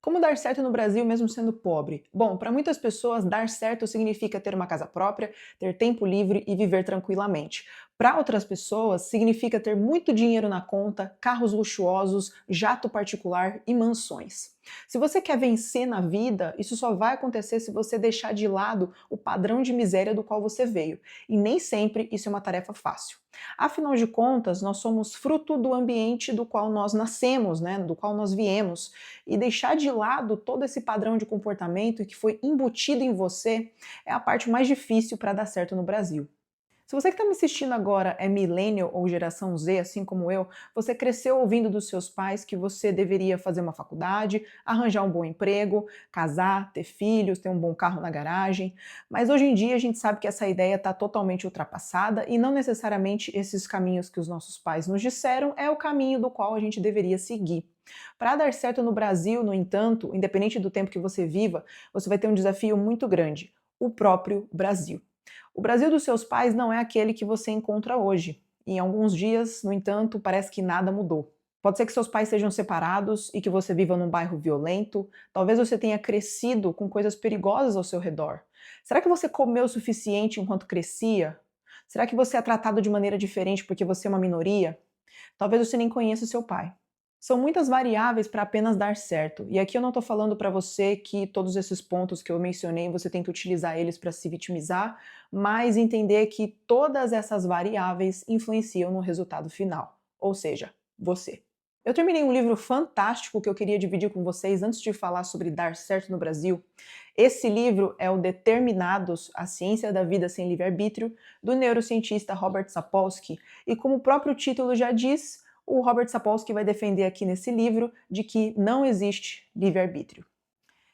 Como dar certo no Brasil mesmo sendo pobre? Bom, para muitas pessoas, dar certo significa ter uma casa própria, ter tempo livre e viver tranquilamente. Para outras pessoas, significa ter muito dinheiro na conta, carros luxuosos, jato particular e mansões. Se você quer vencer na vida, isso só vai acontecer se você deixar de lado o padrão de miséria do qual você veio. E nem sempre isso é uma tarefa fácil. Afinal de contas, nós somos fruto do ambiente do qual nós nascemos, né, do qual nós viemos, e deixar de lado todo esse padrão de comportamento que foi embutido em você é a parte mais difícil para dar certo no Brasil. Se você que está me assistindo agora é millennial ou geração Z, assim como eu, você cresceu ouvindo dos seus pais que você deveria fazer uma faculdade, arranjar um bom emprego, casar, ter filhos, ter um bom carro na garagem. Mas hoje em dia a gente sabe que essa ideia está totalmente ultrapassada e não necessariamente esses caminhos que os nossos pais nos disseram é o caminho do qual a gente deveria seguir. Para dar certo no Brasil, no entanto, independente do tempo que você viva, você vai ter um desafio muito grande: o próprio Brasil. O Brasil dos seus pais não é aquele que você encontra hoje. Em alguns dias, no entanto, parece que nada mudou. Pode ser que seus pais sejam separados e que você viva num bairro violento. Talvez você tenha crescido com coisas perigosas ao seu redor. Será que você comeu o suficiente enquanto crescia? Será que você é tratado de maneira diferente porque você é uma minoria? Talvez você nem conheça o seu pai. São muitas variáveis para apenas dar certo. E aqui eu não estou falando para você que todos esses pontos que eu mencionei você tem que utilizar eles para se vitimizar, mas entender que todas essas variáveis influenciam no resultado final, ou seja, você. Eu terminei um livro fantástico que eu queria dividir com vocês antes de falar sobre dar certo no Brasil. Esse livro é o Determinados, a Ciência da Vida Sem Livre-Arbítrio, do neurocientista Robert Sapolsky, e como o próprio título já diz, o Robert Sapolsky vai defender aqui nesse livro de que não existe livre-arbítrio.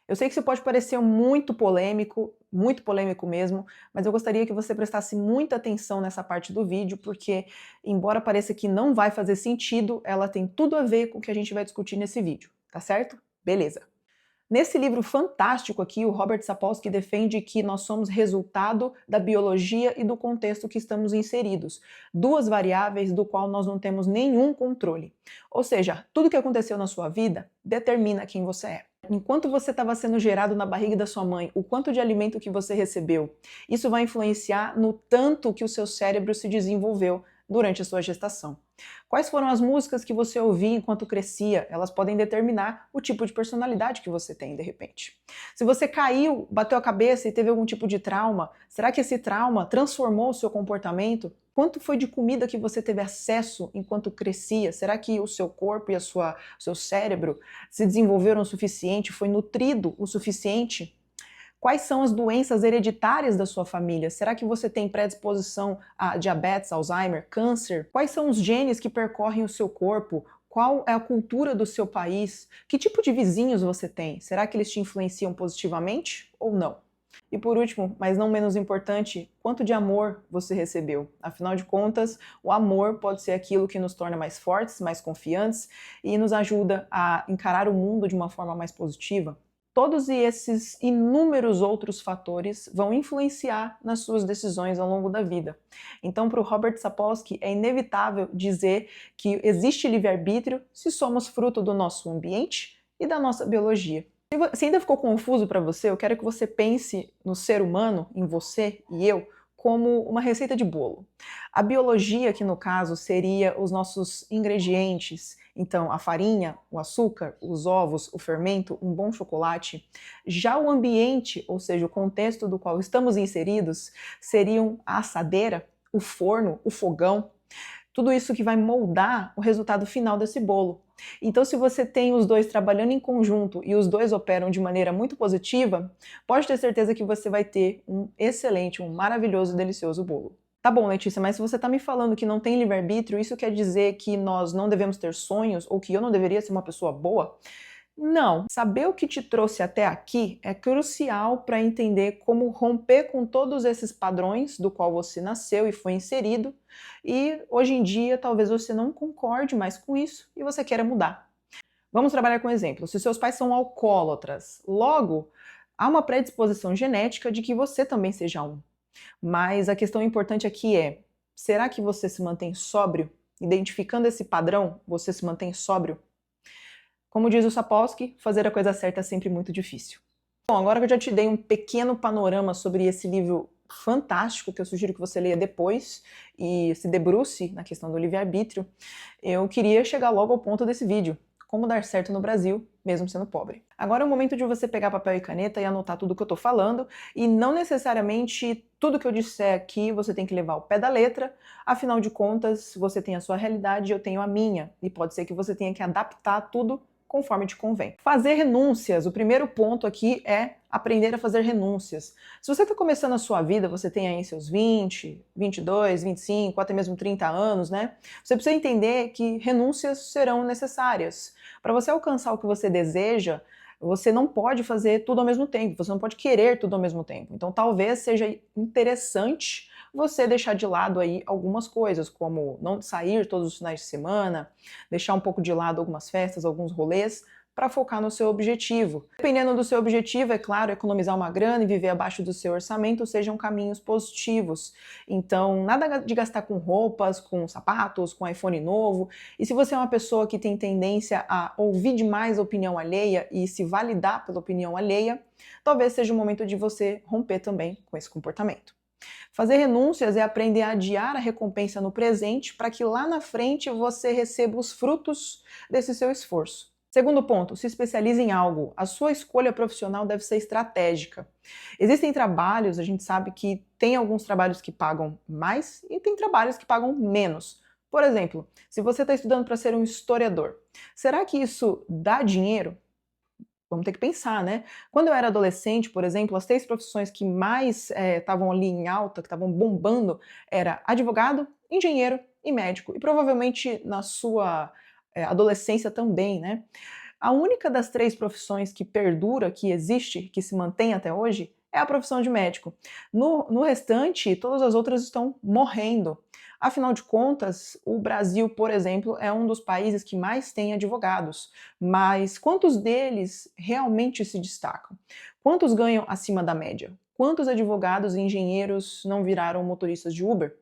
Eu sei que isso pode parecer muito polêmico mesmo, mas eu gostaria que você prestasse muita atenção nessa parte do vídeo, porque, embora pareça que não vai fazer sentido, ela tem tudo a ver com o que a gente vai discutir nesse vídeo, tá certo? Beleza. Nesse livro fantástico aqui, o Robert Sapolsky defende que nós somos resultado da biologia e do contexto que estamos inseridos, duas variáveis do qual nós não temos nenhum controle. Ou seja, tudo que aconteceu na sua vida determina quem você é. Enquanto você estava sendo gerado na barriga da sua mãe, o quanto de alimento que você recebeu, isso vai influenciar no tanto que o seu cérebro se desenvolveu durante a sua gestação. Quais foram as músicas que você ouvia enquanto crescia? Elas podem determinar o tipo de personalidade que você tem, de repente. Se você caiu, bateu a cabeça e teve algum tipo de trauma, será que esse trauma transformou o seu comportamento? Quanto foi de comida que você teve acesso enquanto crescia? Será que o seu corpo e o seu cérebro se desenvolveram o suficiente, foi nutrido o suficiente? Quais são as doenças hereditárias da sua família? Será que você tem predisposição a diabetes, Alzheimer, câncer? Quais são os genes que percorrem o seu corpo? Qual é a cultura do seu país? Que tipo de vizinhos você tem? Será que eles te influenciam positivamente ou não? E por último, mas não menos importante, quanto de amor você recebeu? Afinal de contas, o amor pode ser aquilo que nos torna mais fortes, mais confiantes e nos ajuda a encarar o mundo de uma forma mais positiva. Todos esses inúmeros outros fatores vão influenciar nas suas decisões ao longo da vida. Então, para o Robert Sapolsky, é inevitável dizer que existe livre-arbítrio se somos fruto do nosso ambiente e da nossa biologia. Se ainda ficou confuso para você, eu quero que você pense no ser humano, em você e eu, como uma receita de bolo. A biologia, que no caso seria os nossos ingredientes, então a farinha, o açúcar, os ovos, o fermento, um bom chocolate. Já o ambiente, ou seja, o contexto do qual estamos inseridos, seriam a assadeira, o forno, o fogão, tudo isso que vai moldar o resultado final desse bolo. Então, se você tem os dois trabalhando em conjunto e os dois operam de maneira muito positiva, pode ter certeza que você vai ter um excelente, um maravilhoso, delicioso bolo. Tá bom, Letícia, mas se você tá me falando que não tem livre-arbítrio, isso quer dizer que nós não devemos ter sonhos ou que eu não deveria ser uma pessoa boa? Não. Saber o que te trouxe até aqui é crucial para entender como romper com todos esses padrões do qual você nasceu e foi inserido, e hoje em dia talvez você não concorde mais com isso e você queira mudar. Vamos trabalhar com um exemplo. Se seus pais são alcoólatras, logo há uma predisposição genética de que você também seja um. Mas a questão importante aqui é: será que você se mantém sóbrio? Identificando esse padrão, você se mantém sóbrio? Como diz o Sapolsky, fazer a coisa certa é sempre muito difícil. Bom, agora que eu já te dei um pequeno panorama sobre esse livro fantástico, que eu sugiro que você leia depois e se debruce na questão do livre-arbítrio, eu queria chegar logo ao ponto desse vídeo: como dar certo no Brasil, mesmo sendo pobre. Agora é o momento de você pegar papel e caneta e anotar tudo que eu tô falando, e não necessariamente tudo que eu disser aqui você tem que levar ao pé da letra, afinal de contas, você tem a sua realidade e eu tenho a minha, e pode ser que você tenha que adaptar tudo conforme te convém. Fazer renúncias. O primeiro ponto aqui é aprender a fazer renúncias. Se você está começando a sua vida, você tem aí seus 20, 22, 25, até mesmo 30 anos, né? Você precisa entender que renúncias serão necessárias. Para você alcançar o que você deseja, você não pode fazer tudo ao mesmo tempo, você não pode querer tudo ao mesmo tempo. Então talvez seja interessante você deixar de lado aí algumas coisas, como não sair todos os finais de semana, deixar um pouco de lado algumas festas, alguns rolês, para focar no seu objetivo. Dependendo do seu objetivo, é claro, economizar uma grana e viver abaixo do seu orçamento sejam caminhos positivos. Então, nada de gastar com roupas, com sapatos, com iPhone novo. E se você é uma pessoa que tem tendência a ouvir demais a opinião alheia e se validar pela opinião alheia, talvez seja o momento de você romper também com esse comportamento. Fazer renúncias é aprender a adiar a recompensa no presente para que lá na frente você receba os frutos desse seu esforço. Segundo ponto, se especialize em algo. A sua escolha profissional deve ser estratégica. Existem trabalhos, a gente sabe que tem alguns trabalhos que pagam mais e tem trabalhos que pagam menos. Por exemplo, se você está estudando para ser um historiador, será que isso dá dinheiro? Vamos ter que pensar, né? Quando eu era adolescente, por exemplo, as 3 profissões que mais estavam ali em alta, que estavam bombando, era advogado, engenheiro e médico. E provavelmente na sua adolescência também, né? A única das 3 profissões que perdura, que existe, que se mantém até hoje, é a profissão de médico. No restante, todas as outras estão morrendo. Afinal de contas, o Brasil, por exemplo, é um dos países que mais tem advogados. Mas quantos deles realmente se destacam? Quantos ganham acima da média? Quantos advogados e engenheiros não viraram motoristas de Uber?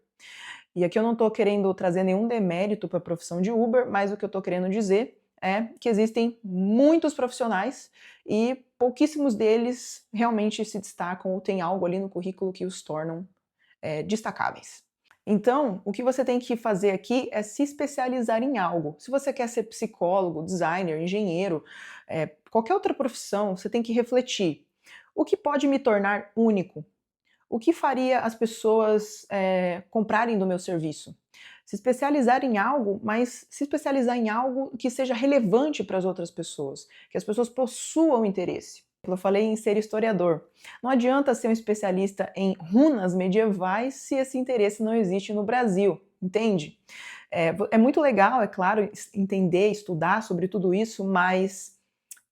E aqui eu não estou querendo trazer nenhum demérito para a profissão de Uber, mas o que eu estou querendo dizer é que existem muitos profissionais e pouquíssimos deles realmente se destacam ou tem algo ali no currículo que os tornam destacáveis. Então, o que você tem que fazer aqui é se especializar em algo. Se você quer ser psicólogo, designer, engenheiro, qualquer outra profissão, você tem que refletir: o que pode me tornar único? O que faria as pessoas comprarem do meu serviço? Se especializar em algo, mas se especializar em algo que seja relevante para as outras pessoas, que as pessoas possuam interesse. Eu falei em ser historiador. Não adianta ser um especialista em runas medievais se esse interesse não existe no Brasil, entende? É muito legal, é claro, entender, estudar sobre tudo isso, mas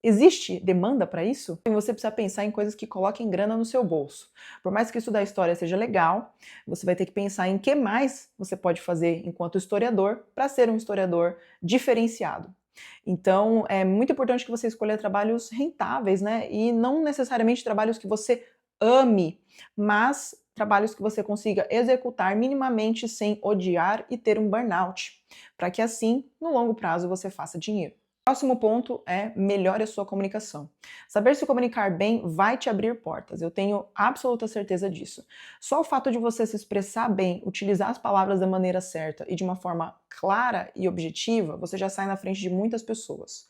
existe demanda para isso? E você precisa pensar em coisas que coloquem grana no seu bolso. Por mais que estudar história seja legal, você vai ter que pensar em que mais você pode fazer enquanto historiador para ser um historiador diferenciado. Então, é muito importante que você escolha trabalhos rentáveis, né? E não necessariamente trabalhos que você ame, mas trabalhos que você consiga executar minimamente sem odiar e ter um burnout, para que assim, no longo prazo, você faça dinheiro. Próximo ponto é melhore a sua comunicação. Saber se comunicar bem vai te abrir portas, eu tenho absoluta certeza disso. Só o fato de você se expressar bem, utilizar as palavras da maneira certa e de uma forma clara e objetiva, você já sai na frente de muitas pessoas.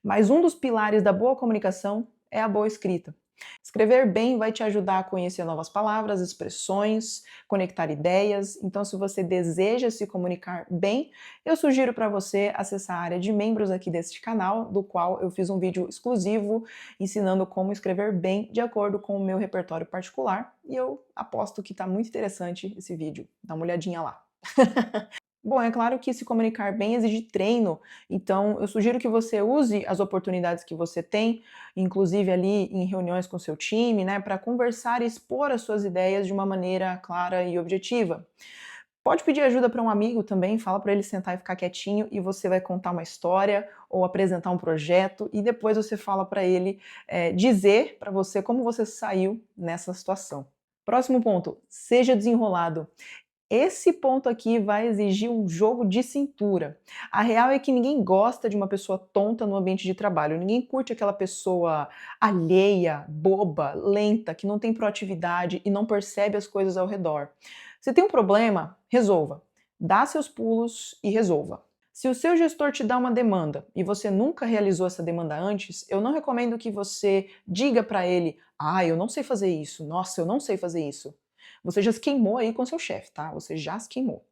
Mas um dos pilares da boa comunicação é a boa escrita. Escrever bem vai te ajudar a conhecer novas palavras, expressões, conectar ideias. Então, se você deseja se comunicar bem, eu sugiro para você acessar a área de membros aqui deste canal, do qual eu fiz um vídeo exclusivo ensinando como escrever bem de acordo com o meu repertório particular. E eu aposto que está muito interessante esse vídeo. Dá uma olhadinha lá. Bom, é claro que se comunicar bem exige treino, então eu sugiro que você use as oportunidades que você tem, inclusive ali em reuniões com seu time, né, para conversar e expor as suas ideias de uma maneira clara e objetiva. Pode pedir ajuda para um amigo também, fala para ele sentar e ficar quietinho e você vai contar uma história ou apresentar um projeto e depois você fala para ele dizer para você como você saiu nessa situação. Próximo ponto, seja desenrolado. Esse ponto aqui vai exigir um jogo de cintura. A real é que ninguém gosta de uma pessoa tonta no ambiente de trabalho. Ninguém curte aquela pessoa alheia, boba, lenta, que não tem proatividade e não percebe as coisas ao redor. Se tem um problema, resolva. Dá seus pulos e resolva. Se o seu gestor te dá uma demanda e você nunca realizou essa demanda antes, eu não recomendo que você diga para ele: "Ah, eu não sei fazer isso. Nossa, eu não sei fazer isso". Você já se queimou aí com seu chefe, tá? Você já se queimou.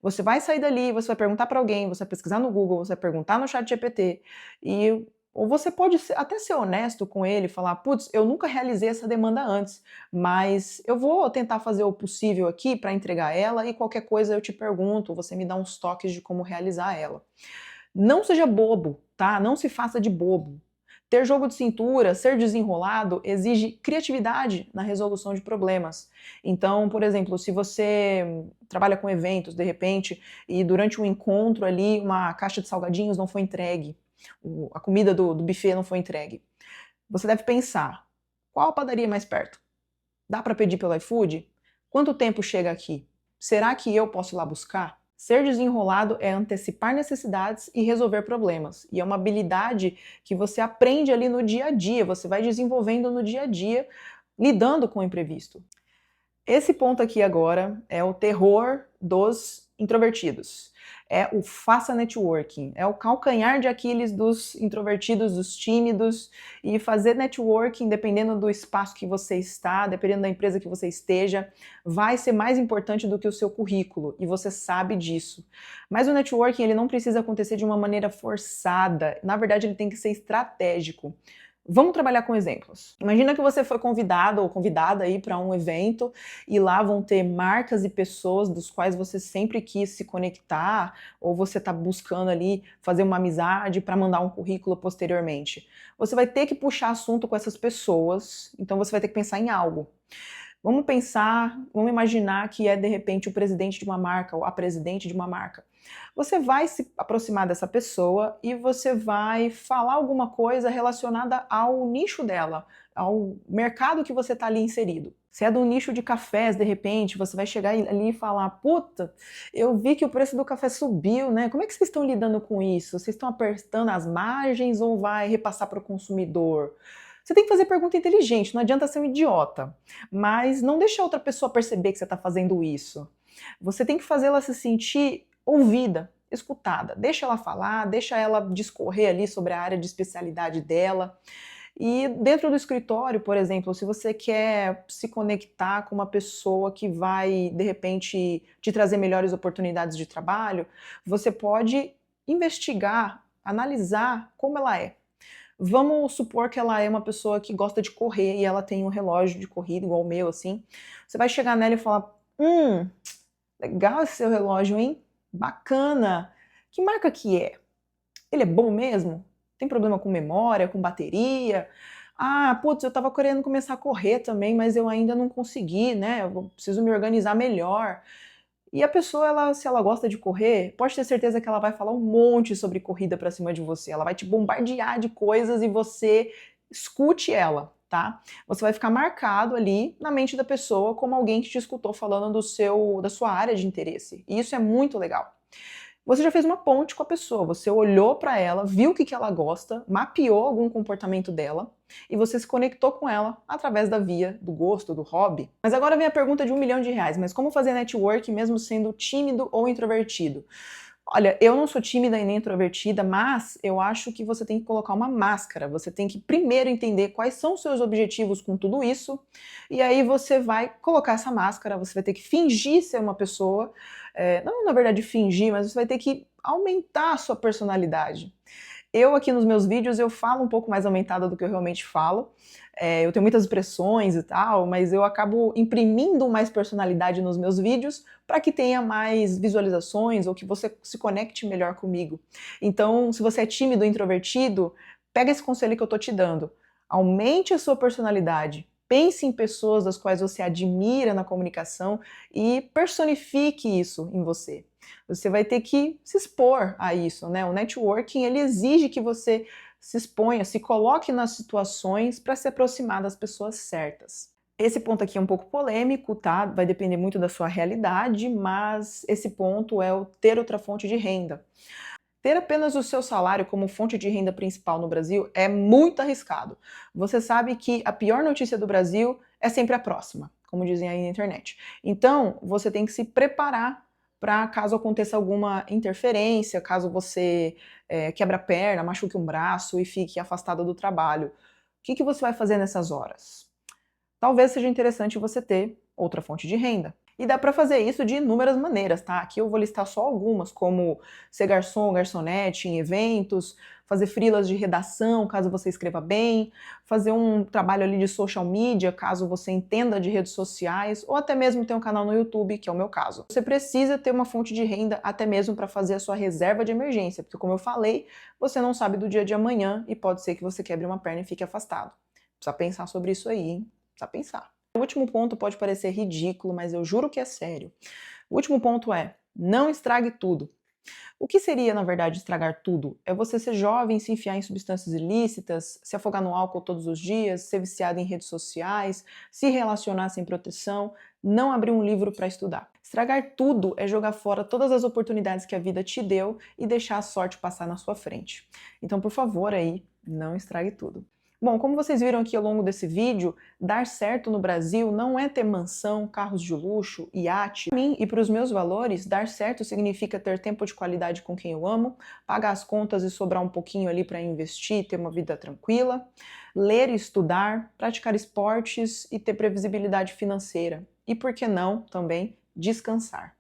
Você vai sair dali, você vai perguntar para alguém, você vai pesquisar no Google, você vai perguntar no chat GPT e ou você pode até ser honesto com ele, falar: "Putz, eu nunca realizei essa demanda antes, mas eu vou tentar fazer o possível aqui para entregar ela e qualquer coisa eu te pergunto, você me dá uns toques de como realizar ela". Não seja bobo, tá? Não se faça de bobo. Ter jogo de cintura, ser desenrolado, exige criatividade na resolução de problemas. Então, por exemplo, se você trabalha com eventos, de repente, e durante um encontro ali, uma caixa de salgadinhos não foi entregue, a comida do buffet não foi entregue. Você deve pensar: qual a padaria mais perto? Dá para pedir pelo iFood? Quanto tempo chega aqui? Será que eu posso ir lá buscar? Ser desenrolado é antecipar necessidades e resolver problemas. E é uma habilidade que você aprende ali no dia a dia, você vai desenvolvendo no dia a dia, lidando com o imprevisto. Esse ponto aqui agora é o terror dos introvertidos. É o faça networking, é o calcanhar de Aquiles dos introvertidos, dos tímidos, e fazer networking, dependendo do espaço que você está, dependendo da empresa que você esteja, vai ser mais importante do que o seu currículo, e você sabe disso. Mas o networking, ele não precisa acontecer de uma maneira forçada, na verdade ele tem que ser estratégico. Vamos trabalhar com exemplos. Imagina que você foi convidado ou convidada aí para um evento e lá vão ter marcas e pessoas dos quais você sempre quis se conectar ou você está buscando ali fazer uma amizade para mandar um currículo posteriormente. Você vai ter que puxar assunto com essas pessoas, então você vai ter que pensar em algo. Vamos imaginar que é de repente o presidente de uma marca ou a presidente de uma marca. Você vai se aproximar dessa pessoa e você vai falar alguma coisa relacionada ao nicho dela, ao mercado que você está ali inserido. Se é do nicho de cafés, de repente, você vai chegar ali e falar: "Puta, eu vi que o preço do café subiu, né? Como é que vocês estão lidando com isso? Vocês estão apertando as margens ou vai repassar para o consumidor?" Você tem que fazer pergunta inteligente, não adianta ser um idiota. Mas não deixa a outra pessoa perceber que você está fazendo isso. Você tem que fazê-la se sentir ouvida, escutada. Deixa ela falar, deixa ela discorrer ali sobre a área de especialidade dela. E dentro do escritório, por exemplo, se você quer se conectar com uma pessoa que vai, de repente, te trazer melhores oportunidades de trabalho, você pode investigar, analisar como ela é. Vamos supor que ela é uma pessoa que gosta de correr e ela tem um relógio de corrida igual o meu, assim. Você vai chegar nela e falar: legal esse seu relógio, hein? Bacana. Que marca que é? Ele é bom mesmo? Tem problema com memória, com bateria? Ah, putz, eu estava querendo começar a correr também, mas eu ainda não consegui, né? Eu preciso me organizar melhor. E a pessoa, se ela gosta de correr, pode ter certeza que ela vai falar um monte sobre corrida pra cima de você. Ela vai te bombardear de coisas e você escute ela, tá? Você vai ficar marcado ali na mente da pessoa como alguém que te escutou falando da sua área de interesse. E isso é muito legal. Você já fez uma ponte com a pessoa, você olhou para ela, viu o que ela gosta, mapeou algum comportamento dela e você se conectou com ela através da via do gosto, do hobby. Mas agora vem a pergunta de R$ 1 milhão, mas como fazer network mesmo sendo tímido ou introvertido? Olha, eu não sou tímida e nem introvertida, mas eu acho que você tem que colocar uma máscara. Você tem que primeiro entender quais são os seus objetivos com tudo isso, e aí você vai colocar essa máscara, você vai ter que fingir ser uma pessoa, não na verdade fingir, mas você vai ter que aumentar a sua personalidade. Eu aqui nos meus vídeos eu falo um pouco mais aumentada do que eu realmente falo. Eu tenho muitas expressões e tal, mas eu acabo imprimindo mais personalidade nos meus vídeos para que tenha mais visualizações ou que você se conecte melhor comigo. Então, se você é tímido ou introvertido, pega esse conselho que eu tô te dando. Aumente a sua personalidade. Pense em pessoas das quais você admira na comunicação e personifique isso em você. Você vai ter que se expor a isso, né? O networking, ele exige que você se exponha, se coloque nas situações para se aproximar das pessoas certas. Esse ponto aqui é um pouco polêmico, tá? Vai depender muito da sua realidade, mas esse ponto é o ter outra fonte de renda. Ter apenas o seu salário como fonte de renda principal no Brasil é muito arriscado. Você sabe que a pior notícia do Brasil é sempre a próxima, como dizem aí na internet. Então, você tem que se preparar para caso aconteça alguma interferência, caso você quebra a perna, machuque um braço e fique afastado do trabalho. O que você vai fazer nessas horas? Talvez seja interessante você ter outra fonte de renda. E dá para fazer isso de inúmeras maneiras, tá? Aqui eu vou listar só algumas, como ser garçom, garçonete em eventos, fazer freelas de redação, caso você escreva bem, fazer um trabalho ali de social media, caso você entenda de redes sociais, ou até mesmo ter um canal no YouTube, que é o meu caso. Você precisa ter uma fonte de renda até mesmo para fazer a sua reserva de emergência, porque como eu falei, você não sabe do dia de amanhã e pode ser que você quebre uma perna e fique afastado. Precisa pensar sobre isso aí, hein? Precisa pensar. O último ponto pode parecer ridículo, mas eu juro que é sério. O último ponto é: não estrague tudo. O que seria, na verdade, estragar tudo? É você ser jovem, se enfiar em substâncias ilícitas, se afogar no álcool todos os dias, ser viciado em redes sociais, se relacionar sem proteção, não abrir um livro para estudar. Estragar tudo é jogar fora todas as oportunidades que a vida te deu e deixar a sorte passar na sua frente. Então, por favor, aí, não estrague tudo. Bom, como vocês viram aqui ao longo desse vídeo, dar certo no Brasil não é ter mansão, carros de luxo, iate. Para mim e para os meus valores, dar certo significa ter tempo de qualidade com quem eu amo, pagar as contas e sobrar um pouquinho ali para investir, ter uma vida tranquila, ler e estudar, praticar esportes e ter previsibilidade financeira. E por que não, também, descansar.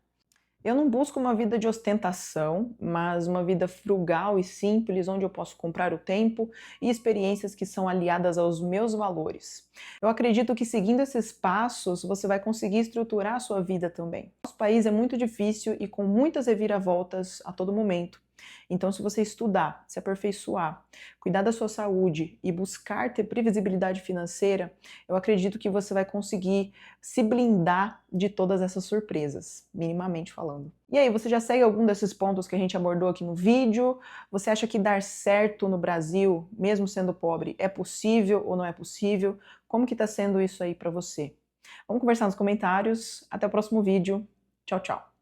Eu não busco uma vida de ostentação, mas uma vida frugal e simples, onde eu posso comprar o tempo e experiências que são aliadas aos meus valores. Eu acredito que seguindo esses passos, você vai conseguir estruturar a sua vida também. Nosso país é muito difícil e com muitas reviravoltas a todo momento. Então, se você estudar, se aperfeiçoar, cuidar da sua saúde e buscar ter previsibilidade financeira, eu acredito que você vai conseguir se blindar de todas essas surpresas, minimamente falando. E aí, você já segue algum desses pontos que a gente abordou aqui no vídeo? Você acha que dar certo no Brasil, mesmo sendo pobre, é possível ou não é possível? Como que tá sendo isso aí para você? Vamos conversar nos comentários. Até o próximo vídeo. Tchau, tchau.